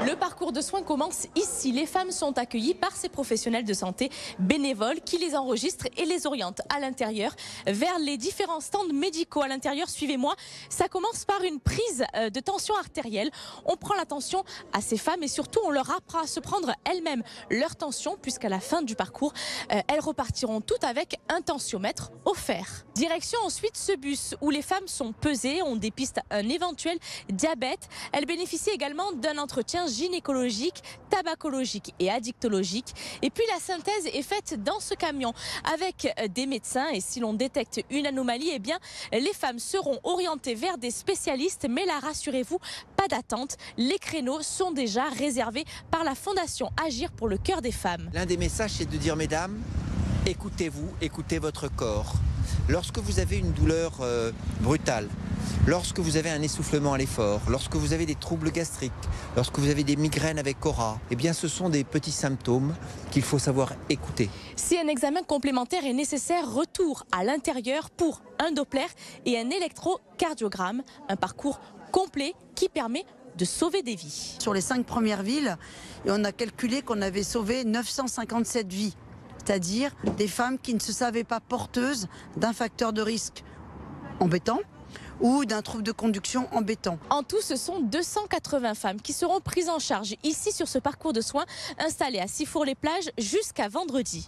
Le parcours de soins commence ici. Les femmes sont accueillies par ces professionnels de santé bénévoles qui les enregistrent et les orientent à l'intérieur vers les différents stands médicaux. À l'intérieur, suivez-moi, ça commence par une prise de tension artérielle. On prend la tension à ces femmes et surtout on leur apprend à se prendre elles-mêmes leur tension puisqu'à la fin du parcours, elles repartiront toutes avec un tensiomètre offert. Direction ensuite ce bus où les femmes sont pesées, on dépiste un éventuel diabète. Elles bénéficient également d'un entretien gynécologique, tabacologique et addictologique. Et puis la synthèse est faite dans ce camion avec des médecins et si l'on détecte une anomalie, eh bien les femmes seront orientées vers des spécialistes. Mais là, rassurez-vous, pas d'attente. Les créneaux sont déjà réservés par la Fondation Agir pour le cœur des femmes. L'un des messages, c'est de dire, mesdames, écoutez-vous, écoutez votre corps. Lorsque vous avez une douleur brutale, lorsque vous avez un essoufflement à l'effort, lorsque vous avez des troubles gastriques, lorsque vous avez des migraines avec aura, eh bien ce sont des petits symptômes qu'il faut savoir écouter. Si un examen complémentaire est nécessaire, retour à l'intérieur pour un Doppler et un électrocardiogramme, un parcours complet qui permet de sauver des vies. Sur les 5 premières villes, et on a calculé qu'on avait sauvé 957 vies, c'est-à-dire des femmes qui ne se savaient pas porteuses d'un facteur de risque embêtant ou d'un trouble de conduction embêtant. En tout, ce sont 280 femmes qui seront prises en charge ici sur ce parcours de soins installé à Sifour-les-Plages jusqu'à vendredi.